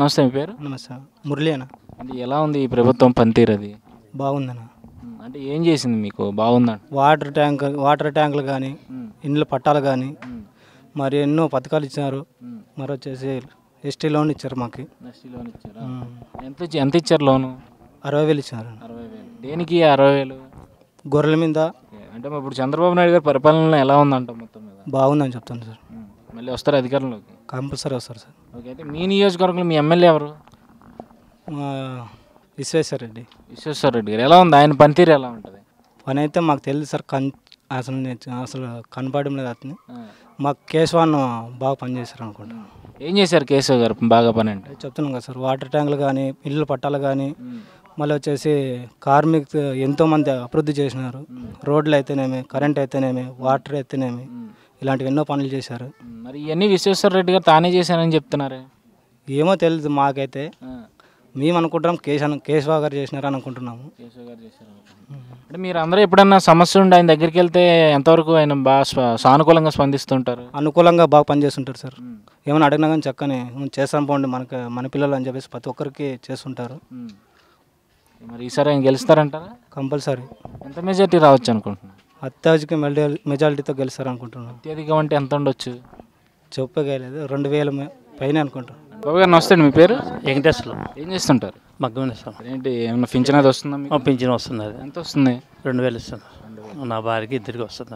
నమస్తే, మీ పేరు? నమస్తే, మురళి అన్న. అంటే ఎలా ఉంది ఈ ప్రభుత్వం పనితీరు? అది బాగుందన్న. అంటే ఏం చేసింది మీకు బాగుందండి? వాటర్ ట్యాంకులు కానీ, ఇండ్ల పట్టాలు కానీ, మరి ఎన్నో పథకాలు ఇచ్చారు. మరి వచ్చేసి ఎస్టీ లోన్ ఇచ్చారు మాకు. లోన్ ఇచ్చారా? ఎంత ఇచ్చారు లోను? 60,000 ఇచ్చారు. 60,000. దేనికి 60,000? గొర్రెల మీద. అంటే ఇప్పుడు చంద్రబాబు నాయుడు గారి పరిపాలన ఎలా ఉందంట మొత్తం మీద? బాగుందని చెప్తాను సార్. మళ్ళీ వస్తారు అధికారంలోకి? కంపల్సరీ వస్తారు సార్. ఓకే. అయితే మీ నియోజకవర్గంలో మీ ఎమ్మెల్యే ఎవరు? విశ్వేశ్వర రెడ్డి. విశ్వేశ్వర రెడ్డి గారు ఎలా ఉంది? ఆయన పనితీరు ఎలా ఉంటుంది? పని అయితే మాకు తెలియదు సార్. అసలు కనపడడం లేదు అతను. మాకు కేశవాన్ బాగా పనిచేశారు అనుకుంటా. ఏం చేశారు కేశవ్ గారు బాగా పని అంటే? చెప్తున్నాం కదా సార్, వాటర్ ట్యాంకులు కానీ, ఇళ్ళ పట్టాలు కానీ, మళ్ళీ వచ్చేసి కార్మిక ఎంతోమంది అభివృద్ధి చేసినారు. రోడ్లు అయితేనేమి, కరెంట్ అయితేనేమి, వాటర్ అయితేనేమి, ఇలాంటివి ఎన్నో పనులు చేశారు. మరి ఇవన్నీ విశ్వేశ్వర రెడ్డి గారు తానే చేశారని చెప్తున్నారు. ఏమో తెలియదు మాకైతే. మేము అనుకుంటున్నాం కేశవ గారు చేసినారు అనుకుంటున్నాము. కేశవ్ గారు చేశారు. అంటే మీరు అందరూ ఎప్పుడన్నా సమస్య ఉండి ఆయన దగ్గరికి వెళ్తే ఎంతవరకు ఆయన బాగా సానుకూలంగా స్పందిస్తుంటారు? అనుకూలంగా బాగా పనిచేస్తుంటారు సార్. ఏమైనా అడిగినా కానీ చక్కని చేస్తాం పోండి మన పిల్లలు అని చెప్పేసి ప్రతి ఒక్కరికి చేస్తుంటారు. మరి ఈసారి ఆయన గెలుస్తారంటారా? కంపల్సరీ. ఎంత మెజార్టీ రావచ్చు అనుకుంటున్నాను? అత్యధిక మెజారిటీతో గెలుస్తారు అనుకుంటున్నాను. అత్యధికం అంటే ఎంత ఉండొచ్చు? చెప్పగలేదు, 2,000 పైన అనుకుంటాను. బాబు గారు నమస్తే, మీ పేరు? వెంకటేశ్వరం. ఏం చేస్తుంటారు? మగ్గం ఇస్తాం. ఏంటి ఏమన్నా పింఛన్ అది వస్తుందా? పింఛన్ వస్తుంది. అది ఎంత వస్తుంది? 2,000 ఇస్తాను. నా భార్యకి ఇద్దరికి వస్తుంది.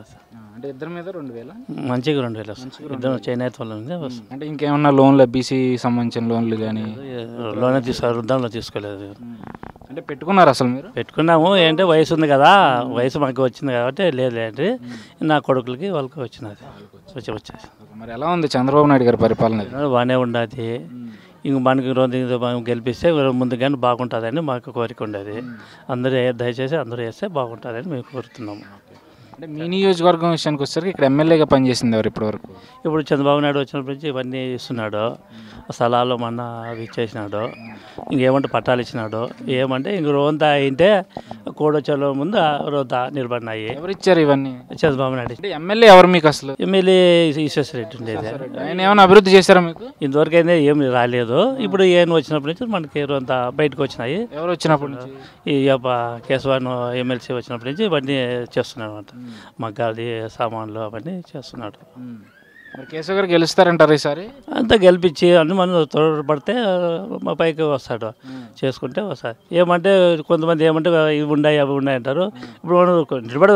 అంటే ఇద్దరి మీద 2,000? మంచిగా 2,000 వస్తుంది. ఇద్దరు చేనేత వాళ్ళ వస్తుంది. అంటే ఇంకేమన్నా లోన్లు, బీసీ సంబంధించిన లోన్లు కానీ? లోనే తీసుకోవాలి, వృద్ధాంలో తీసుకోలేదు. అంటే పెట్టుకున్నారు అసలు మీరు? పెట్టుకున్నాము. ఏంటంటే వయసు ఉంది కదా, వయసు మాకు వచ్చింది కాబట్టి లేదంటే నా కొడుకులకి వాళ్ళకి వచ్చినది వచ్చేసి. మరి ఎలా ఉంది చంద్రబాబు నాయుడు గారి పరిపాలన? బాగానే ఉండదు. ఇంక మనకి రోజు గెలిపిస్తే ముందు కానీ బాగుంటుందని మాకు కోరిక ఉండేది. అందరూ దయచేసి అందరూ వేస్తే బాగుంటుందని మేము కోరుతున్నాము. అంటే మీ నియోజకవర్గం విషయానికి వచ్చేసరికి ఇక్కడ ఎమ్మెల్యేగా పనిచేసింది ఎవరు ఇప్పటివరకు? ఇప్పుడు చంద్రబాబు నాయుడు వచ్చినప్పటి నుంచి ఇవన్నీ ఇస్తున్నాడు. స్థలాలు మొన్న అవి ఇచ్చేసినాడు. ఇంకేమంటే పట్టాలు ఇచ్చినాడు. ఏమంటే ఇంక రోంతా అయింటే కోడొచ్చలో ముందు రోంతా నిలబడినాయి. ఎవరు ఇచ్చారు ఇవన్నీ? చంద్రబాబు నాయుడు. అంటే ఎమ్మెల్యే ఎవరు మీకు అసలు? ఎమ్మెల్యే విశ్వేశ్వర రెడ్డి ఉండేది. ఆయన ఏమైనా అభివృద్ధి చేశారా మీకు? ఇంతవరకు అయితే ఏమి రాలేదు. ఇప్పుడు ఏం వచ్చినప్పటి నుంచి మనకి రోంతా బయటకు వచ్చినాయి. ఎవరు వచ్చినప్పటి నుంచి? ఈ కేశవాన్ ఎమ్మెల్సీ వచ్చినప్పటి నుంచి ఇవన్నీ చేస్తున్నాడు అనమాట. మగ్గాది సామాన్లు అవన్నీ చేస్తున్నాడు. మరి కేశవ్ గారు గెలుస్తారంటారు ఈసారి? అంతా గెలిపించి అన్ని మనం తోడ్పడితే మా పైకి వస్తాడు, చేసుకుంటే వస్తాడు. ఏమంటే కొంతమంది ఏమంటే ఇవి ఉన్నాయి అవి ఉన్నాయి అంటారు. ఇప్పుడు మనం నిలబడి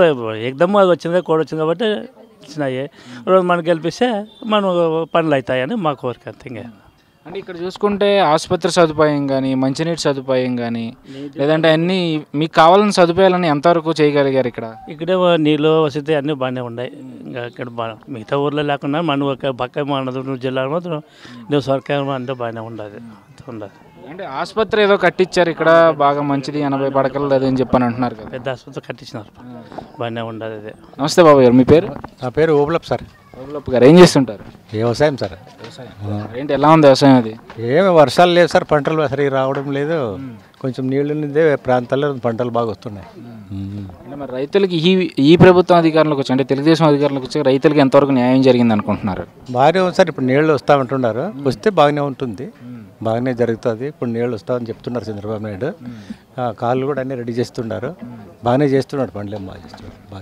ఎగ్దమ్ అది వచ్చింది, కోడ్ వచ్చింది కాబట్టి ఇచ్చినాయి. మనం గెలిపిస్తే మనం పనులు అవుతాయని మా కోరిక అంతే. అంటే ఇక్కడ చూసుకుంటే ఆసుపత్రి సదుపాయం కానీ, మంచినీటి సదుపాయం కానీ, లేదంటే అన్నీ మీకు కావాలని సదుపాయాలని ఎంతవరకు చేయగలిగారు ఇక్కడ? ఇక్కడే నీళ్ళు వసతి అన్నీ బాగానే ఉన్నాయి. ఇంకా ఇక్కడ మిగతా ఊర్లో లేకుండా మన ఒక పక్క మన జిల్లాలో మాత్రం నీవు సౌకర్యం అంతా బాగానే ఉండదు. అంటే ఆసుపత్రి ఏదో కట్టించారు ఇక్కడ బాగా మంచిది, 80 పడకలు అదని చెప్పని అంటున్నారు కదా. పెద్ద ఆసుపత్రి కట్టించినారు, బాగానే ఉండదు. అదే. నమస్తే బాబు గారు, మీ పేరు? నా పేరు ఓబులప్ సార్. ఓబులప్ గారు ఏం చేస్తుంటారు? వ్యవసాయం సార్. ఏంటి ఎలా ఉంది వ్యవసాయం? అది ఏమి వర్షాలు లేవు సార్, పంటలు సరిగ్గా రావడం లేదు. కొంచెం నీళ్ళు ఉన్నదే ప్రాంతాల్లో పంటలు బాగా వస్తున్నాయి. అంటే మరి రైతులకి ఈ ప్రభుత్వం అధికారంలోకి వచ్చి, అంటే తెలుగుదేశం అధికారంలోకి వచ్చి రైతులకి ఎంతవరకు న్యాయం జరిగింది అనుకుంటున్నారు? బాగానే ఉంది సార్. ఇప్పుడు నీళ్ళు వస్తూ ఉంటున్నారు, వస్తే బాగానే ఉంటుంది, బాగానే జరుగుతుంది. ఇప్పుడు నీళ్ళు వస్తామని చెప్తున్నారు చంద్రబాబు నాయుడు. కాళ్ళు కూడా అన్నీ రెడీ చేస్తున్నారు, బాగానే చేస్తున్నాడు. పనులు బాగా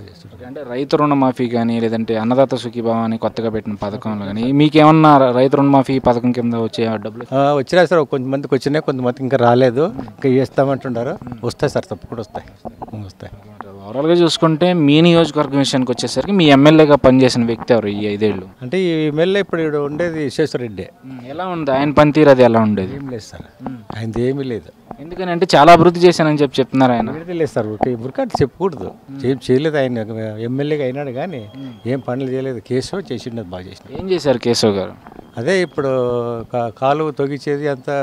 చేస్తున్నారు. అంటే రైతు రుణమాఫీ కానీ, లేదంటే అన్నదాత సుఖీభావం అని కొత్తగా పెట్టిన పథకంలో కానీ మీకేమన్నా రైతు రుణమాఫీ పథకం కింద వచ్చే డబ్బులు వచ్చినాయి సార్? కొంతమందికి వచ్చినాయి, కొంతమందికి ఇంకా రాలేదు. ఇంకా చేస్తామంటున్నారు. వస్తాయి సార్, తప్పకుండా వస్తాయి. ఓవరాల్గా చూసుకుంటే మీ నియోజకవర్గం విషయానికి వచ్చేసరికి మీ ఎమ్మెల్యేగా పనిచేసిన వ్యక్తి ఎవరు ఈ 5 ఏళ్ళు? అంటే ఈ ఎమ్మెల్యే ఇప్పుడు ఉండేది విశ్వేశ్వర రెడ్డి. ఎలా ఉంది ఆయన పనితీరు? అది ఎలా ఉండేది? ఏం లేదు సార్, ఆయనది ఏమీ లేదు. ఎందుకని అంటే చాలా అభివృద్ధి చేశానని చెప్తున్నారు ఆయన. లేదు సార్, ఊరికంటే చెప్పకూడదు. ఏం చేయలేదు ఆయన, ఎమ్మెల్యేగా అయినాడు కానీ ఏం పనులు చేయలేదు. కేశవ్ చేసిండదు, బాగా చేసిన. ఏం చేశారు కేశవ్ గారు? అదే ఇప్పుడు కాలువ తొగిచేది, అంతా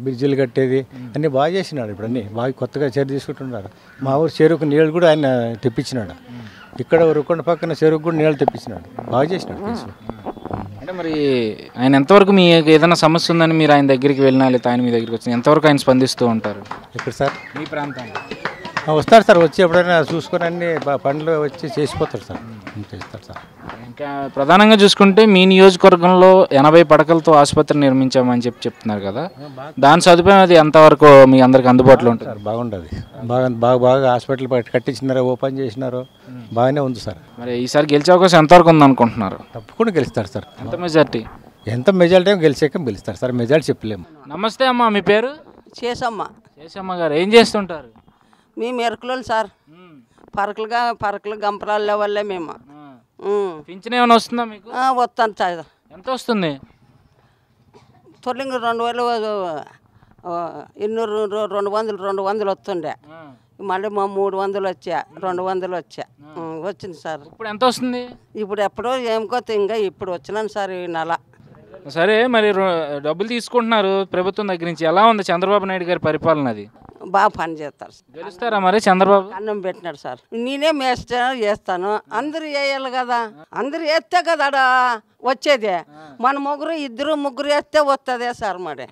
బ్రిడ్జిలు కట్టేది అన్నీ బాగా చేసినాడు. ఇప్పుడు అన్నీ బాగా కొత్తగా చర్య తీసుకుంటున్నారు. మా ఊరు చెరువుకు నీళ్ళు కూడా ఆయన తెప్పించినాడు. ఇక్కడ రుకొండ పక్కన చెరువుకు కూడా నీళ్ళు తెప్పించినాడు, బాగా చేసినాడు కేశవ్. అంటే మరి ఆయన ఎంతవరకు మీ ఏదైనా సమస్య ఉందని మీరు ఆయన దగ్గరికి వెళ్ళినా, లేదా ఆయన మీ దగ్గరికి వచ్చిన ఎంతవరకు ఆయన స్పందిస్తూ ఉంటారు? ఇక్కడ సార్ మీ ప్రాంతంలో వస్తారు సార్, వచ్చి ఎప్పుడైనా చూసుకొని అన్ని పనులు వచ్చి చేసిపోతారు సార్, చేస్తారు సార్. ఇంకా ప్రధానంగా చూసుకుంటే మీ నియోజకవర్గంలో 80 పడకలతో ఆసుపత్రి నిర్మించామని చెప్తున్నారు కదా, దాని సదుపాయం అది ఎంతవరకు మీ అందరికి అందుబాటులో ఉంటుంది? సార్ బాగుంటుంది, బాగా హాస్పిటల్ కట్టించినారో ఓపెన్ చేసినారో బాగానే ఉంది సార్. మరి ఈసారి గెలిచే అవకాశం ఎంతవరకు ఉందనుకుంటున్నారు? తప్పకుండా గెలుస్తారు సార్. ఎంత మెజార్టీ? ఎంత మెజారిటీ గెలిచాక గెలుస్తారు సార్, మెజారిటీ చెప్పలేము. నమస్తే అమ్మా, మీ పేరు? చేసమ్మా. శేషమ్మ గారు ఏం చేస్తుంటారు? మేము ఎరుకులు సార్, పరకలు గంపరాల వల్లే మేము. పింఛన్ ఏమైనా వస్తుందా మీకు? వస్తాను సార్. ఎంత వస్తుంది? తొలింగ్ 2000 200 వస్తుండే, మళ్ళీ మా 300 వచ్చా, 200 వచ్చా, వచ్చింది సార్. ఇప్పుడు ఎంత వస్తుంది? ఇప్పుడు ఎప్పుడో ఏమికో ఇంకా ఇప్పుడు వచ్చినాను సార్ ఈ నెల. సరే, మరి డబ్బులు తీసుకుంటున్నారు ప్రభుత్వం దగ్గర నుంచి, ఎలా ఉంది చంద్రబాబు నాయుడు గారి పరిపాలన? అది బాగా పని చేస్తారు సార్. గెలుస్తారా మరి చంద్రబాబు? అన్నం పెట్టినాడు సార్. నేనే చేస్తాను, అందరూ వేయాలి కదా, అందరూ వేస్తే కదా వచ్చేదే. మన 3 2 3 వేస్తే వస్తుందే సార్ మరి.